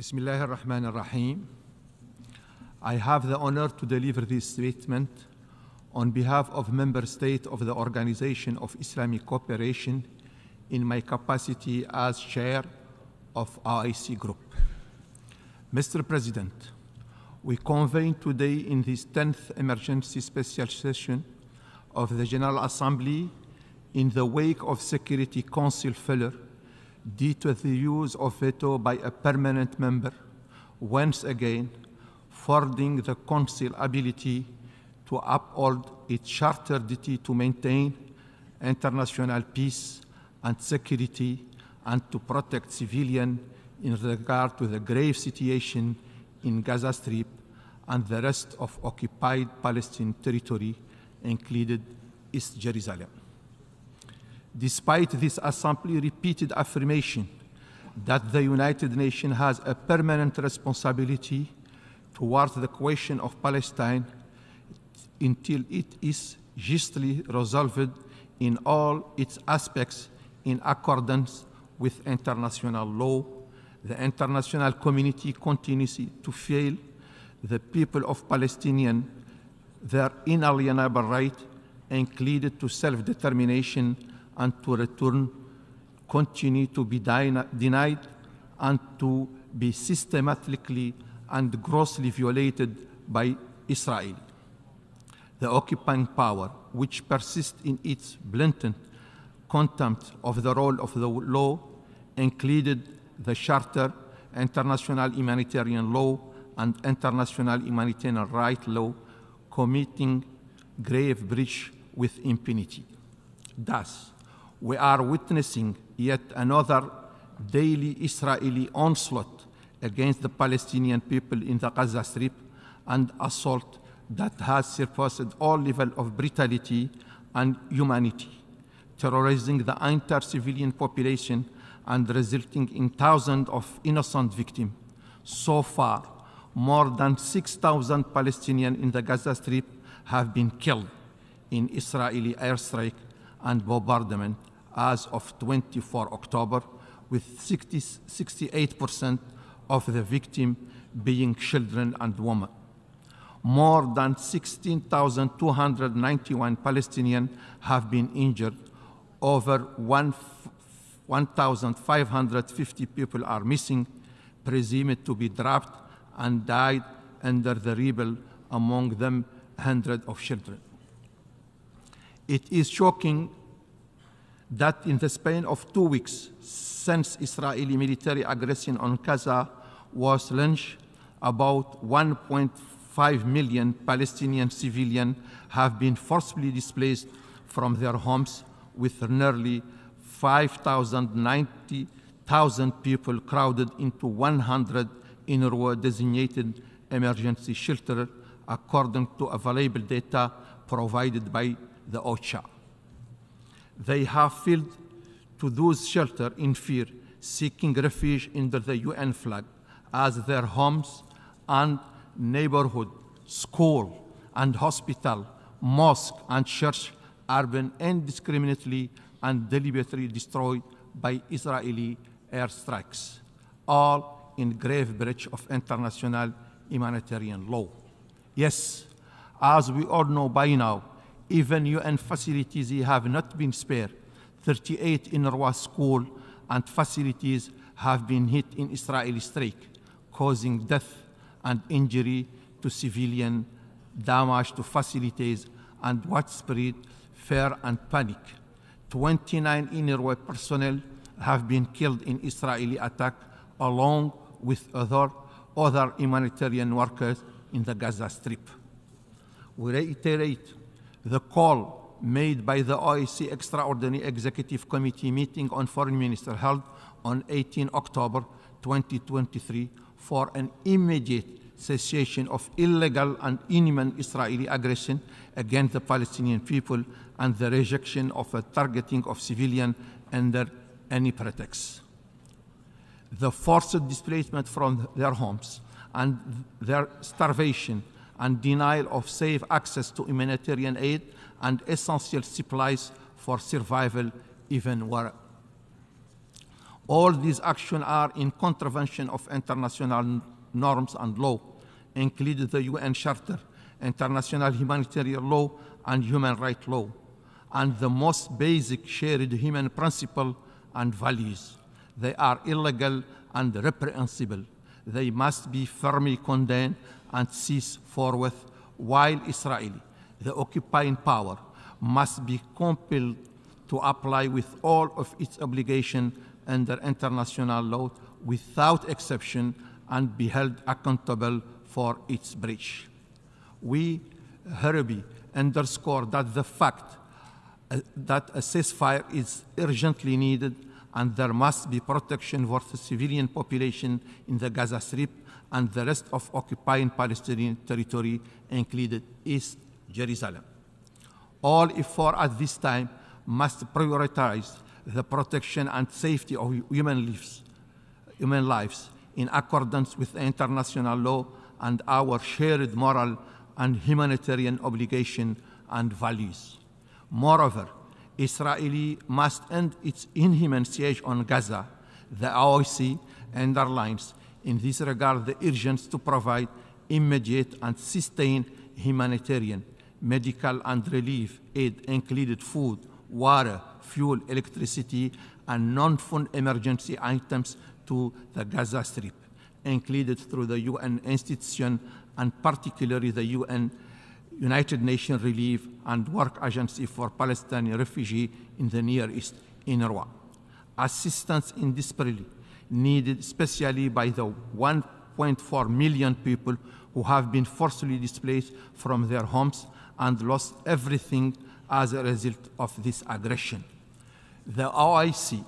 Bismillah ar-Rahman ar-Rahim. I have the honor to deliver this statement on behalf of Member State of the Organization of Islamic Cooperation in my capacity as Chair of OIC Group. Mr. President, we convene today in this 10th emergency special session of the General Assembly in the wake of Security Council failure due to the use of veto by a permanent member, once again furthering the Council's ability to uphold its charter duty to maintain international peace and security and to protect civilians in regard to the grave situation in Gaza Strip and the rest of occupied Palestinian territory, including East Jerusalem. Despite this Assembly's repeated affirmation that the United Nations has a permanent responsibility towards the question of Palestine until it is justly resolved in all its aspects in accordance with international law, the international community continues to fail the people of Palestinian their inalienable right, included to self-determination and to return, continue to be denied and to be systematically and grossly violated by Israel. The occupying power, which persists in its blatant contempt of the role of the law, included the Charter, international humanitarian law, and international humanitarian right law, committing grave breach with impunity. Thus, we are witnessing yet another daily Israeli onslaught against the Palestinian people in the Gaza Strip, and assault that has surpassed all levels of brutality and humanity, terrorizing the entire civilian population and resulting in thousands of innocent victims. So far, more than 6,000 Palestinians in the Gaza Strip have been killed in Israeli airstrike and bombardment as of 24 October, with 68% of the victims being children and women. More than 16,291 Palestinians have been injured. Over 1,550 people are missing, presumed to be trapped and died under the rubble, among them hundreds of children. It is shocking that in the span of 2 weeks since Israeli military aggression on Gaza was launched, about 1.5 million Palestinian civilians have been forcibly displaced from their homes, with nearly 90,000 people crowded into 100 UNRWA designated emergency shelters, according to available data provided by the OCHA. They have fled to those shelters in fear, seeking refuge under the UN flag, as their homes and neighborhood, school and hospital, mosque and church are being indiscriminately and deliberately destroyed by Israeli airstrikes, all in grave breach of international humanitarian law. Yes, as we all know by now, even UN facilities have not been spared. 38 UNRWA schools and facilities have been hit in Israeli strike, causing death and injury to civilians, damage to facilities, and widespread fear and panic. 29 UNRWA personnel have been killed in Israeli attack, along with other humanitarian workers in the Gaza Strip. We reiterate the call made by the OIC Extraordinary Executive Committee meeting on Foreign Minister held on 18 October 2023 for an immediate cessation of illegal and inhuman Israeli aggression against the Palestinian people and the rejection of a targeting of civilians under any pretext. The forced displacement from their homes and their starvation and denial of safe access to humanitarian aid and essential supplies for survival even worse. All these actions are in contravention of international norms and law, including the UN Charter, international humanitarian law, and human rights law, and the most basic shared human principles and values. They are illegal and reprehensible. They must be firmly condemned and cease forthwith, while Israel, the occupying power, must be compelled to apply with all of its obligations under international law without exception and be held accountable for its breach. We hereby underscore that the fact that a ceasefire is urgently needed and there must be protection for the civilian population in the Gaza Strip and the rest of occupying Palestinian territory, including East Jerusalem. All efforts at this time must prioritize the protection and safety of human lives in accordance with international law and our shared moral and humanitarian obligation and values. Moreover, Israel must end its inhuman siege on Gaza. The OIC underlines in this regard the urgency to provide immediate and sustained humanitarian, medical and relief aid, including food, water, fuel, electricity, and non-food emergency items to the Gaza Strip, included through the UN institution and particularly the United Nations Relief and Work Agency for Palestinian Refugees in the Near East, UNRWA. Assistance is desperately needed, especially by the 1.4 million people who have been forcibly displaced from their homes and lost everything as a result of this aggression. The OIC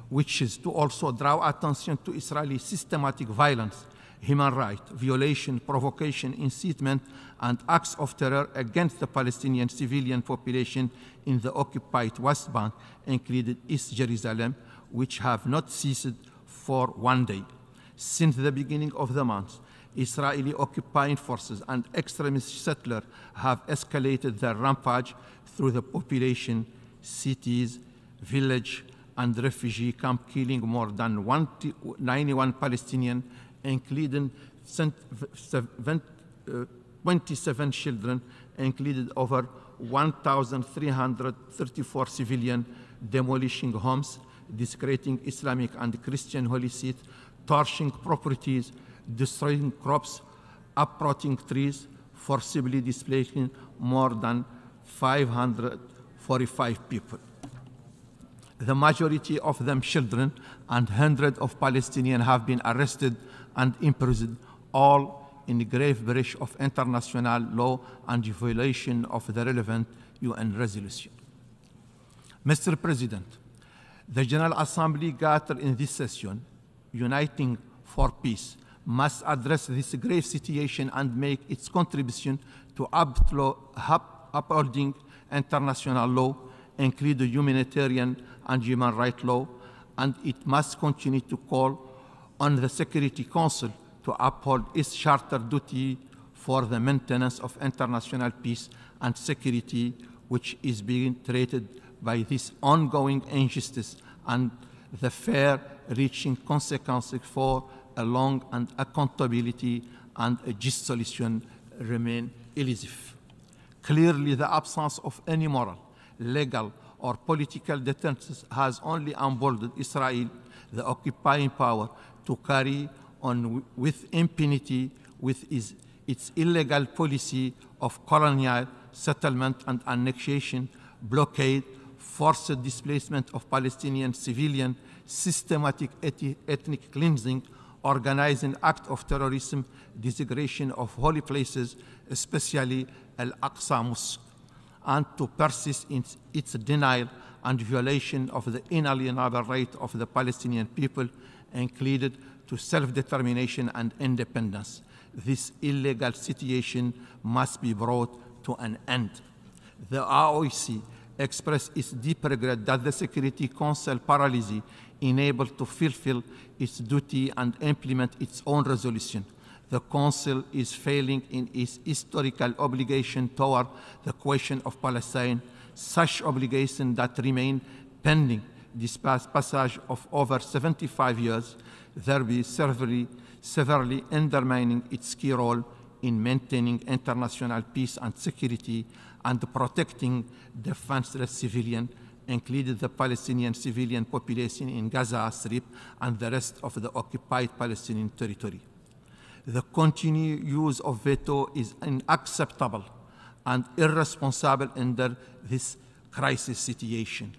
wishes to also draw attention to Israeli systematic violence, human rights violation, provocation, incitement, and acts of terror against the Palestinian civilian population in the occupied West Bank, including East Jerusalem, which have not ceased for one day. Since the beginning of the month, Israeli occupying forces and extremist settlers have escalated their rampage through the population, cities, villages, and refugee camps, killing more than 91 Palestinians, including 27 children, including over 1,334 civilians, demolishing homes, desecrating Islamic and Christian holy sites, torching properties, destroying crops, uprooting trees, forcibly displacing more than 545 people. The majority of them children, and hundreds of Palestinians have been arrested and imprisoned, all in grave breach of international law and violation of the relevant UN resolution. Mr. President, the General Assembly gathered in this session, uniting for peace, must address this grave situation and make its contribution to upholding international law, including humanitarian and human rights law, and it must continue to call on the Security Council to uphold its charter duty for the maintenance of international peace and security, which is being threatened by this ongoing injustice, and the far-reaching consequences for a long and accountability and a just solution remain elusive. Clearly, the absence of any moral, legal, or political deterrence has only emboldened Israel, the occupying power, to carry on with impunity with its illegal policy of colonial settlement and annexation, blockade, forced displacement of Palestinian civilians, systematic ethnic cleansing, organizing acts of terrorism, desecration of holy places, especially Al-Aqsa Mosque, and to persist in its denial and violation of the inalienable right of the Palestinian people, included to self-determination and independence. This illegal situation must be brought to an end. The OIC expressed its deep regret that the Security Council paralysis unable to fulfill its duty and implement its own resolution. The Council is failing in its historical obligation toward the question of Palestine, such obligations that remain pending this passage of over 75 years, thereby severely undermining its key role in maintaining international peace and security and protecting defenseless civilians, including the Palestinian civilian population in Gaza Strip and the rest of the occupied Palestinian territory. The continued use of veto is unacceptable and irresponsible under this crisis situation.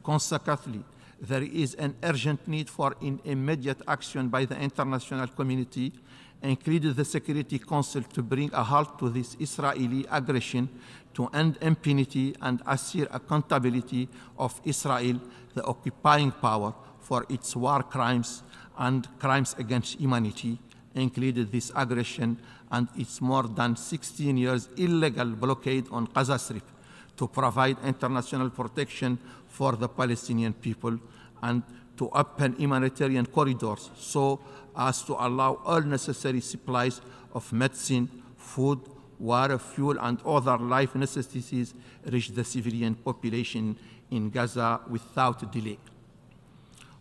Consequently, there is an urgent need for immediate action by the international community, including the Security Council, to bring a halt to this Israeli aggression, to end impunity and assure accountability of Israel, the occupying power, for its war crimes and crimes against humanity, including this aggression and its more than 16 years illegal blockade on Gaza Strip, to provide international protection for the Palestinian people and to open humanitarian corridors so as to allow all necessary supplies of medicine, food, water, fuel, and other life necessities reach the civilian population in Gaza without delay.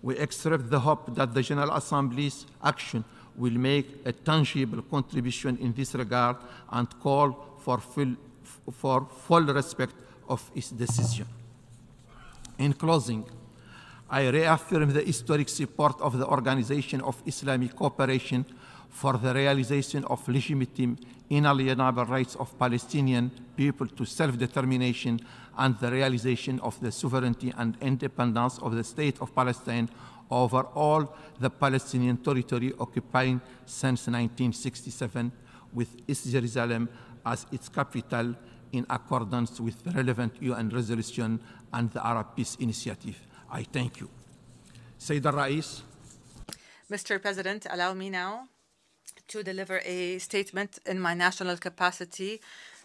We express the hope that the General Assembly's action will make a tangible contribution in this regard and call for full respect of its decision. In closing, I reaffirm the historic support of the Organization of Islamic Cooperation for the realization of legitimate, inalienable rights of Palestinian people to self-determination and the realization of the sovereignty and independence of the State of Palestine over all the Palestinian territory occupying since 1967, with East Jerusalem as its capital in accordance with the relevant UN resolution and the Arab Peace Initiative. I thank you. Sayyid al-Rais. Mr. President, allow me now to deliver a statement in my national capacity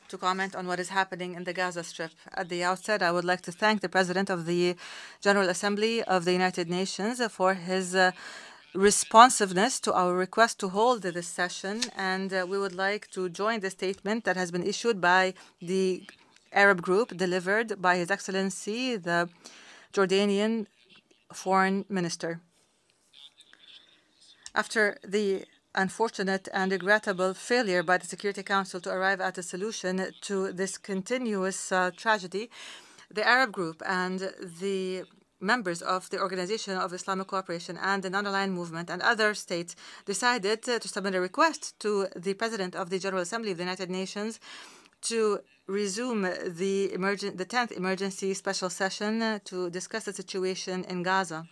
to comment on what is happening in the Gaza Strip. At the outset, I would like to thank the President of the General Assembly of the United Nations for his responsiveness to our request to hold this session, and we would like to join the statement that has been issued by the Arab group delivered by His Excellency, the Jordanian Foreign Minister. After the unfortunate and regrettable failure by the Security Council to arrive at a solution to this continuous tragedy, the Arab group and the members of the Organization of Islamic Cooperation and the Non-Aligned Movement and other states decided to submit a request to the President of the General Assembly of the United Nations to resume the 10th emergency special session to discuss the situation in Gaza.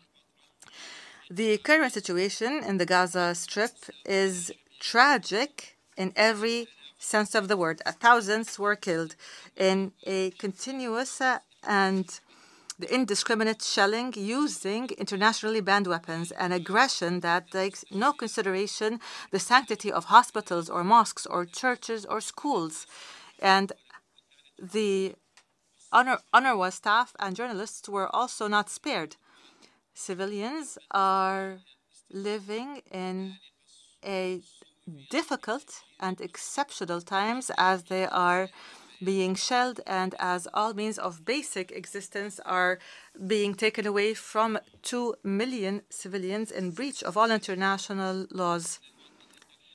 The current situation in the Gaza Strip is tragic in every sense of the word. Thousands were killed in a continuous and indiscriminate shelling using internationally banned weapons, and aggression that takes no consideration the sanctity of hospitals or mosques or churches or schools. And the UNRWA staff and journalists were also not spared. Civilians are living in a difficult and exceptional times as they are being shelled and as all means of basic existence are being taken away from 2 million civilians in breach of all international laws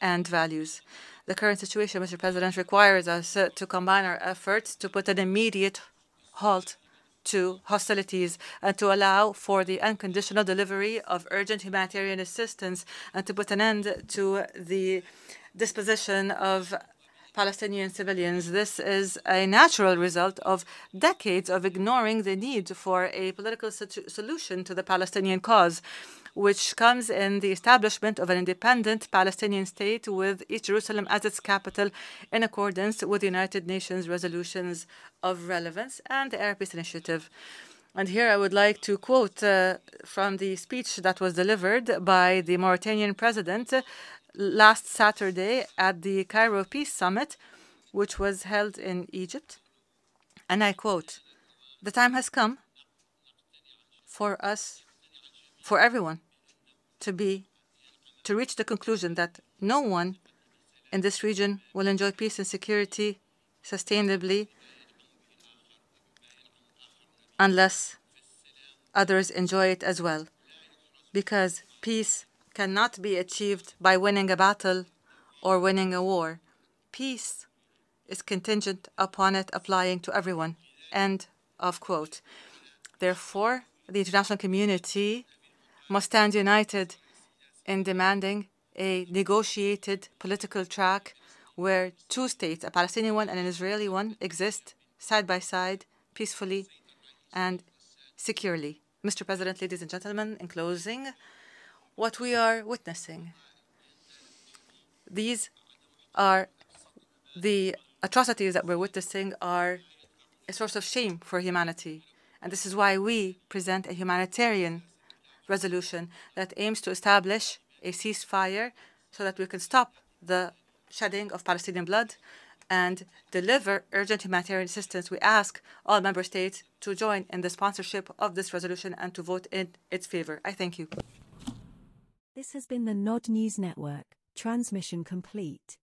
and values. The current situation, Mr. President, requires us to combine our efforts to put an immediate halt to hostilities and to allow for the unconditional delivery of urgent humanitarian assistance and to put an end to the disposition of Palestinian civilians. This is a natural result of decades of ignoring the need for a political solution to the Palestinian cause, which comes in the establishment of an independent Palestinian state with East Jerusalem as its capital in accordance with the United Nations resolutions of relevance and the Arab Peace Initiative. And here I would like to quote from the speech that was delivered by the Mauritanian president last Saturday at the Cairo Peace Summit, which was held in Egypt. And I quote, "The time has come for us, for everyone, to reach the conclusion that no one in this region will enjoy peace and security sustainably unless others enjoy it as well. Because peace cannot be achieved by winning a battle or winning a war. Peace is contingent upon it applying to everyone. End of quote. Therefore, the international community must stand united in demanding a negotiated political track where two states, a Palestinian one and an Israeli one, exist side by side, peacefully and securely. Mr. President, ladies and gentlemen, in closing, what we are witnessing, these are the atrocities that we're witnessing are a source of shame for humanity. And this is why we present a humanitarian resolution that aims to establish a ceasefire so that we can stop the shedding of Palestinian blood and deliver urgent humanitarian assistance. We ask all member states to join in the sponsorship of this resolution and to vote in its favor. I thank you. This has been the Nod News Network. Transmission complete.